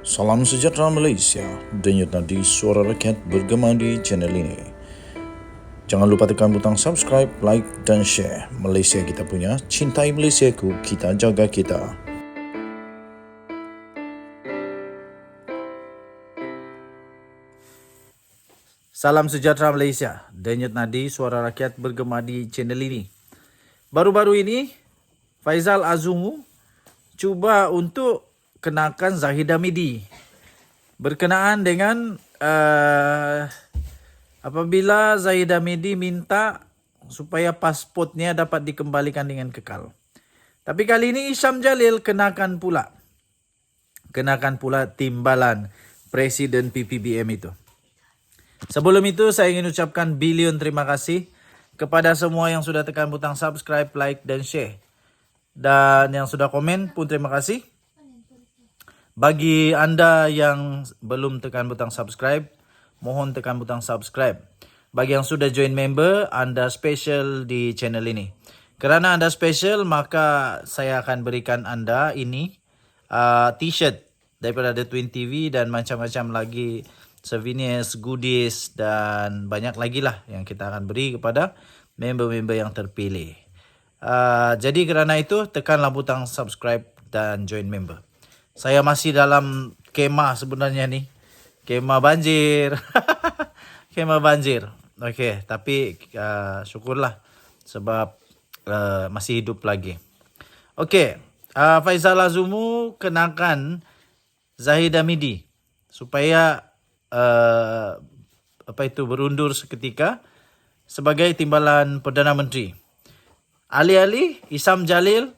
Salam sejahtera Malaysia, denyut nadi suara rakyat bergema di channel ini. Jangan lupa tekan butang subscribe, like dan share. Malaysia kita punya, cintai Malaysiaku, kita jaga kita. Salam sejahtera Malaysia, denyut nadi suara rakyat bergema di channel ini. Baru-baru ini, Faizal Azumu cuba untuk kenakan Zahida Midi berkenaan dengan apabila Zahida Midi minta supaya pasportnya dapat dikembalikan dengan kekal. Tapi kali ini Isham Jalil kenakan pula timbalan Presiden PPBM itu. Sebelum itu saya ingin ucapkan bilion terima kasih kepada semua yang sudah tekan butang subscribe, like dan share. Dan yang sudah komen pun terima kasih. Bagi anda yang belum tekan butang subscribe, mohon tekan butang subscribe. Bagi yang sudah join member, anda special di channel ini. Kerana anda special, maka saya akan berikan anda ini t-shirt daripada The Twin TV dan macam-macam lagi souvenirs, goodies dan banyak lagi lah yang kita akan beri kepada member-member yang terpilih. Jadi kerana itu, tekanlah butang subscribe dan join member. Saya masih dalam kemah sebenarnya nih. Kemah banjir. Kemah banjir. Okey, tapi syukurlah sebab masih hidup lagi. Okey, Faizal Azumu kenakan Zahida Midi supaya berundur seketika sebagai timbalan Perdana Menteri. Alih-alih Isham Jalil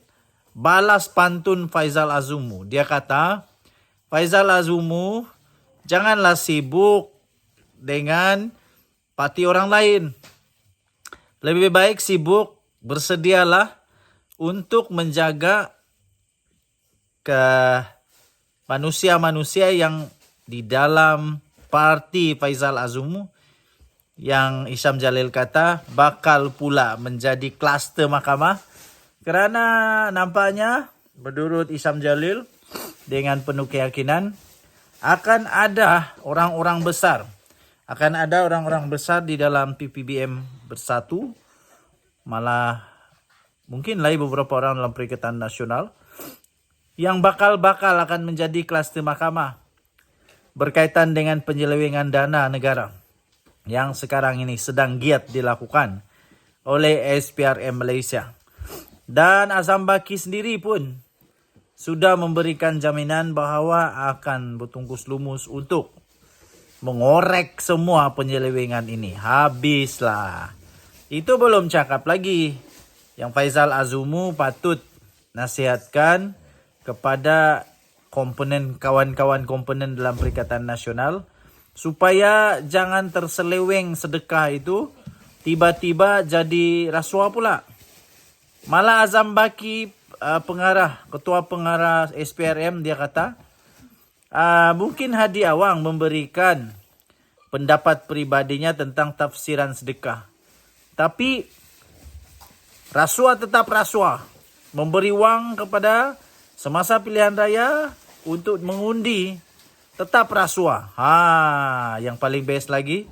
balas pantun Faizal Azumu. Dia kata, Faizal Azumu janganlah sibuk dengan parti orang lain. Lebih baik sibuk bersedialah untuk menjaga ke manusia-manusia yang di dalam parti Faizal Azumu yang Isham Jalil kata bakal pula menjadi kluster mahkamah. Kerana nampaknya menurut Isham Jalil dengan penuh keyakinan akan ada orang-orang besar. Akan ada orang-orang besar di dalam PPBM bersatu. Malah mungkin lagi beberapa orang dalam Perikatan Nasional yang bakal akan menjadi kluster mahkamah berkaitan dengan penyelewengan dana negara yang sekarang ini sedang giat dilakukan oleh SPRM Malaysia. Dan Azam Baki sendiri pun sudah memberikan jaminan bahawa akan bertungkus lumus untuk mengorek semua penyelewengan ini. Habislah. Itu belum cakap lagi. Yang Faizal Azumu patut nasihatkan kepada kawan-kawan komponen dalam Perikatan Nasional supaya jangan terseleweng sedekah itu tiba-tiba jadi rasuah pula. Malah Azam Baki ketua pengarah SPRM dia kata mungkin Hadi Awang memberikan pendapat peribadinya tentang tafsiran sedekah. Tapi rasuah tetap rasuah. Memberi wang kepada semasa pilihan raya untuk mengundi tetap rasuah. Yang paling best lagi,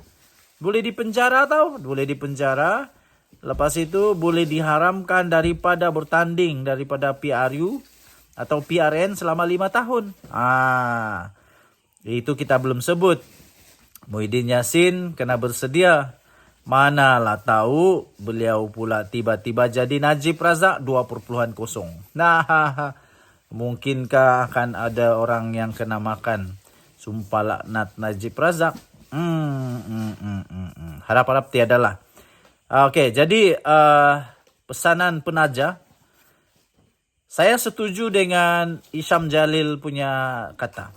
boleh dipenjara tau, boleh dipenjara. Lepas itu boleh diharamkan daripada bertanding daripada PRU atau PRN selama 5 tahun. Itu kita belum sebut. Muhyiddin Yassin kena bersedia. Manalah tahu beliau pula tiba-tiba jadi Najib Razak 2.0. Nah, mungkinkah akan ada orang yang kena makan sumpah laknat Najib Razak? Harap-harap tiadalah. Okey, jadi pesanan penaja. Saya setuju dengan Isham Jalil punya kata.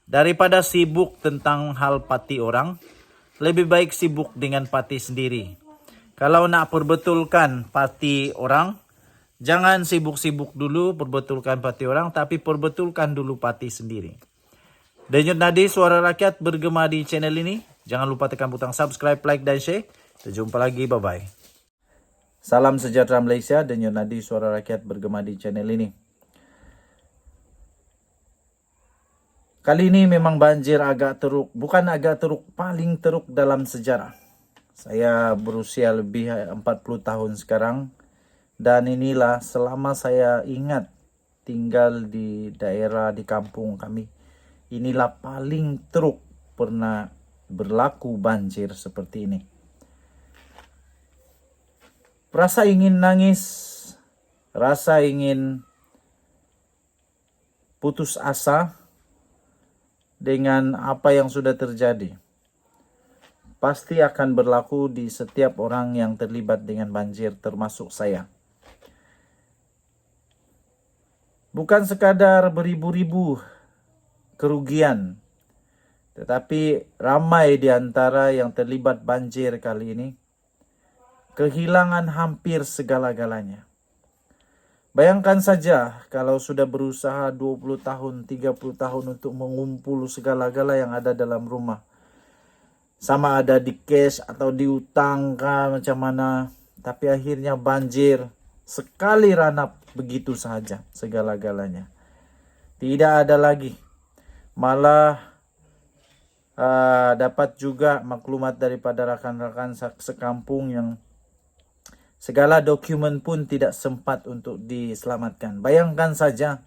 Daripada sibuk tentang hal parti orang, lebih baik sibuk dengan parti sendiri. Kalau nak perbetulkan parti orang, jangan sibuk-sibuk dulu perbetulkan parti orang, tapi perbetulkan dulu parti sendiri. Denyut nadi suara rakyat bergema di channel ini. Jangan lupa tekan butang subscribe, like dan share. Kita jumpa lagi, bye-bye. Salam sejahtera Malaysia, denyut nadi suara rakyat bergema di channel ini. Kali ini memang banjir agak teruk, bukan agak teruk, paling teruk dalam sejarah. Saya berusia lebih 40 tahun sekarang, dan inilah selama saya ingat tinggal di daerah di kampung kami, inilah paling teruk pernah berlaku banjir seperti ini. Rasa ingin nangis, rasa ingin putus asa dengan apa yang sudah terjadi pasti akan berlaku di setiap orang yang terlibat dengan banjir, termasuk saya. Bukan sekadar beribu-ribu kerugian, tetapi ramai di antara yang terlibat banjir kali ini kehilangan hampir segala-galanya. Bayangkan saja kalau sudah berusaha 20 tahun, 30 tahun untuk mengumpul segala-gala yang ada dalam rumah. Sama ada di cash atau diutangkan macam mana. Tapi akhirnya banjir, sekali ranap begitu saja segala-galanya. Tidak ada lagi. Malah dapat juga maklumat daripada rakan-rakan sekampung yang segala dokumen pun tidak sempat untuk diselamatkan. Bayangkan saja,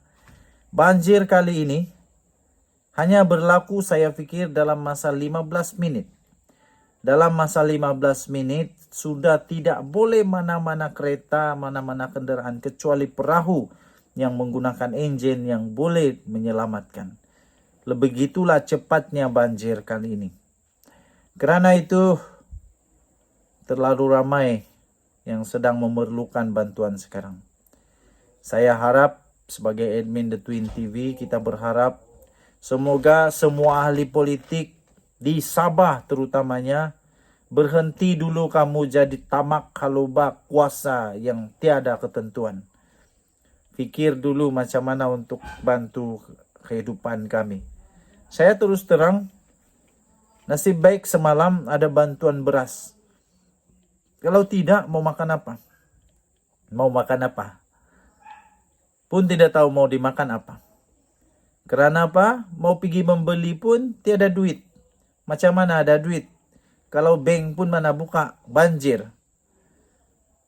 banjir kali ini hanya berlaku saya pikir dalam masa 15 menit. Dalam masa 15 menit sudah tidak boleh mana-mana kereta, mana-mana kendaraan kecuali perahu yang menggunakan enjin yang boleh menyelamatkan. Begitulah cepatnya banjir kali ini. Karena itu terlalu ramai yang sedang memerlukan bantuan sekarang. Saya harap sebagai admin The Twin TV, kita berharap semoga semua ahli politik di Sabah terutamanya berhenti dulu kamu jadi tamak halubak kuasa yang tiada ketentuan. Fikir dulu macam mana untuk bantu kehidupan kami. Saya terus terang, nasib baik semalam ada bantuan beras. Kalau tidak, mau makan apa? Mau makan apa? Pun tidak tahu mau dimakan apa. Kerana apa? Mau pergi membeli pun tiada duit. Macam mana ada duit? Kalau bank pun mana buka, banjir.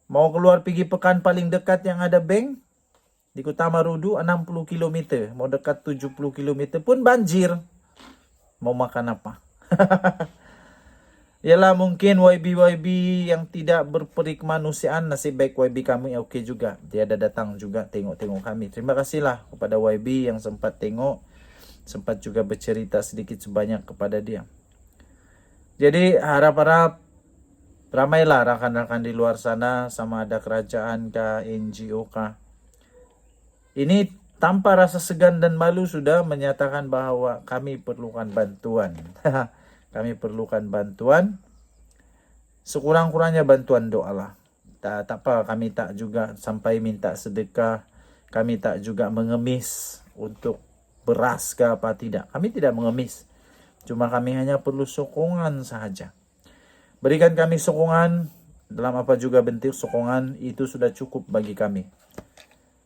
Mau keluar pergi pekan paling dekat yang ada bank, di Kota Marudu 60 km. Mau dekat 70 km pun banjir. Mau makan apa? Ialah mungkin YB yang tidak berperikemanusiaan, nasib baik YB kami okey juga. Dia ada datang juga tengok-tengok kami. Terima kasihlah kepada YB yang sempat tengok, sempat juga bercerita sedikit sebanyak kepada dia. Jadi harap-harap ramailah rakan-rakan di luar sana, sama ada kerajaan kah, NGO kah. Ini tanpa rasa segan dan malu sudah menyatakan bahawa kami perlukan bantuan. Kami perlukan bantuan. Sekurang-kurangnya bantuan doa lah. Tak apa, kami tak juga sampai minta sedekah. Kami tak juga mengemis untuk beras ke apa, tidak. Kami tidak mengemis. Cuma kami hanya perlu sokongan sahaja. Berikan kami sokongan, dalam apa juga bentuk sokongan, itu sudah cukup bagi kami.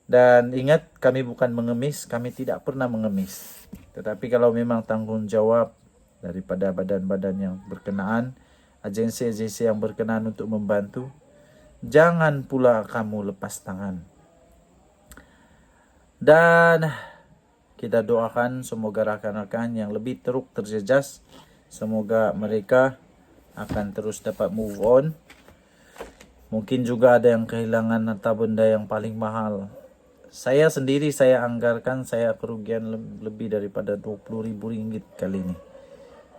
Dan ingat, kami bukan mengemis, kami tidak pernah mengemis. Tetapi kalau memang tanggungjawab daripada badan-badan yang berkenaan, agensi-agensi yang berkenaan untuk membantu, jangan pula kamu lepas tangan. Dan kita doakan semoga rakan-rakan yang lebih teruk terjejas, semoga mereka akan terus dapat move on. Mungkin juga ada yang kehilangan harta benda yang paling mahal. Saya sendiri, saya anggarkan saya kerugian lebih daripada RM20,000 kali ini.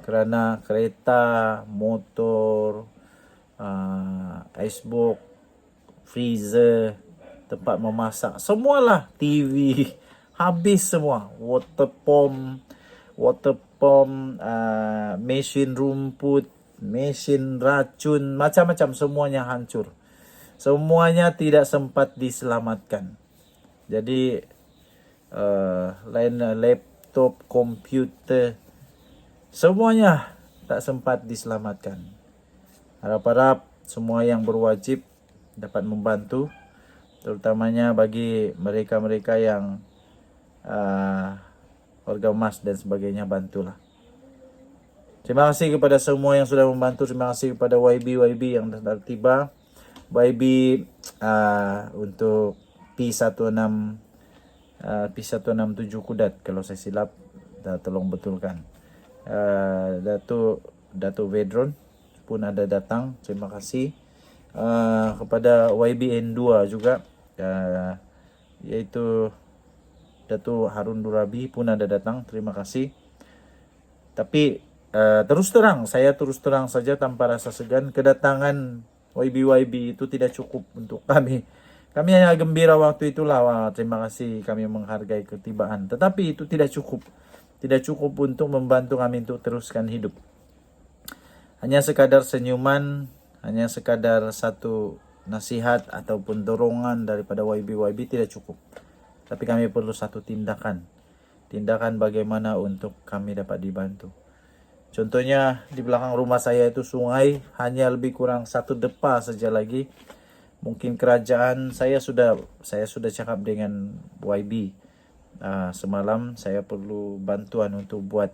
Kerana kereta, motor, icebox, freezer, tempat memasak, semualah, TV, habis semua. Water pump, mesin rumput, mesin racun, macam-macam semuanya hancur. Semuanya tidak sempat diselamatkan. Jadi lain laptop, komputer, semuanya tak sempat diselamatkan. Harap-harap semua yang berwajib dapat membantu, terutamanya bagi mereka-mereka yang warga emas dan sebagainya, bantulah. Terima kasih kepada semua yang sudah membantu. Terima kasih kepada YB yang sudah tiba. YB untuk P16 P167 Kudat kalau saya silap, tolong betulkan. Datuk Vedron pun ada datang, terima kasih. Kepada YBN2 juga, yaitu Datuk Harun Durabi pun ada datang, terima kasih. Tapi saya terus terang saja tanpa rasa segan, kedatangan YB itu tidak cukup untuk kami. Kami hanya gembira waktu itulah, wah, terima kasih, kami menghargai ketibaan. Tetapi itu tidak cukup. Tidak cukup untuk membantu kami untuk teruskan hidup. Hanya sekadar senyuman, hanya sekadar satu nasihat ataupun dorongan daripada YB tidak cukup. Tapi kami perlu satu tindakan. Tindakan bagaimana untuk kami dapat dibantu. Contohnya di belakang rumah saya itu sungai, hanya lebih kurang 1 depa saja lagi. Mungkin kerajaan, saya sudah cakap dengan YB. Semalam saya perlu bantuan untuk buat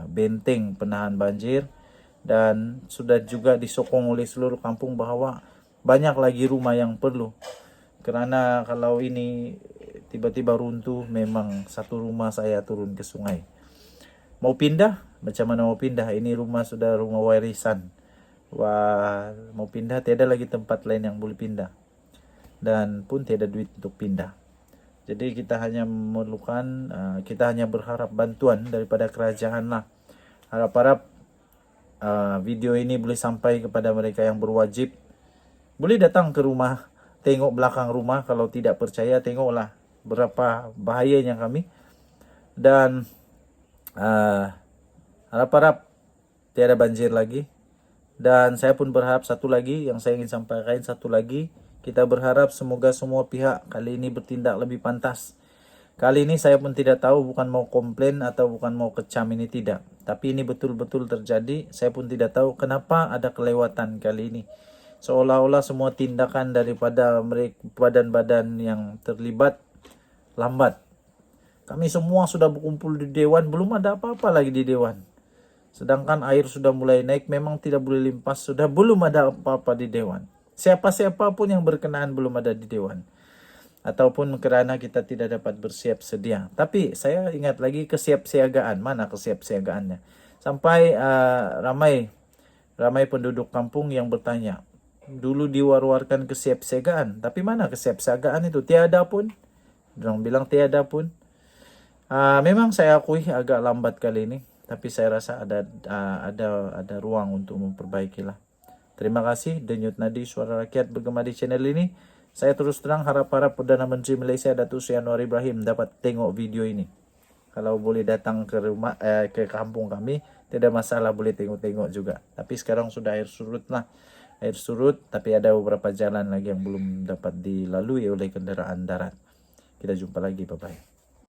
benteng penahan banjir, dan sudah juga disokong oleh seluruh kampung bahwa banyak lagi rumah yang perlu. Kerana kalau ini tiba-tiba runtuh, memang satu rumah saya turun ke sungai. Mau pindah? Macam mana mau pindah? Ini rumah sudah rumah warisan. Wah, mau pindah, tiada lagi tempat lain yang boleh pindah. Dan pun tiada duit untuk pindah. Jadi kita hanya memerlukan, kita hanya berharap bantuan daripada kerajaan lah. Harap-harap video ini boleh sampai kepada mereka yang berwajib. Boleh datang ke rumah, tengok belakang rumah. Kalau tidak percaya, tengoklah berapa bahayanya kami. Dan harap-harap tiada banjir lagi. Dan saya pun berharap satu lagi, yang saya ingin sampaikan satu lagi, kita berharap semoga semua pihak kali ini bertindak lebih pantas. Kali ini saya pun tidak tahu, bukan mau komplain atau bukan mau kecam, ini tidak. Tapi ini betul-betul terjadi, saya pun tidak tahu kenapa ada kelewatan kali ini. Seolah-olah semua tindakan daripada badan-badan yang terlibat lambat. Kami semua sudah berkumpul di Dewan, belum ada apa-apa lagi di Dewan. Sedangkan air sudah mulai naik, memang tidak boleh limpas, sudah belum ada apa-apa di Dewan. Siapa-siapa pun yang berkenaan belum ada di Dewan. Ataupun kerana kita tidak dapat bersiap sedia. Tapi saya ingat lagi kesiapsiagaan. Mana kesiapsiagaannya? Sampai ramai penduduk kampung yang bertanya. Dulu diwar-warkan kesiapsiagaan. Tapi mana kesiapsiagaan itu? Tiada pun. Orang bilang tiada pun. Memang saya akui agak lambat kali ini. Tapi saya rasa ada ruang untuk memperbaikilah. Terima kasih. Denyut Nadi Suara Rakyat bergema di channel ini. Saya terus terang harap-harap Perdana Menteri Malaysia Datuk Seri Anwar Ibrahim dapat tengok video ini. Kalau boleh datang ke rumah ke kampung kami, tidak masalah, boleh tengok-tengok juga. Tapi sekarang sudah air surut lah. Air surut, tapi ada beberapa jalan lagi yang belum dapat dilalui oleh kendaraan darat. Kita jumpa lagi, bye-bye.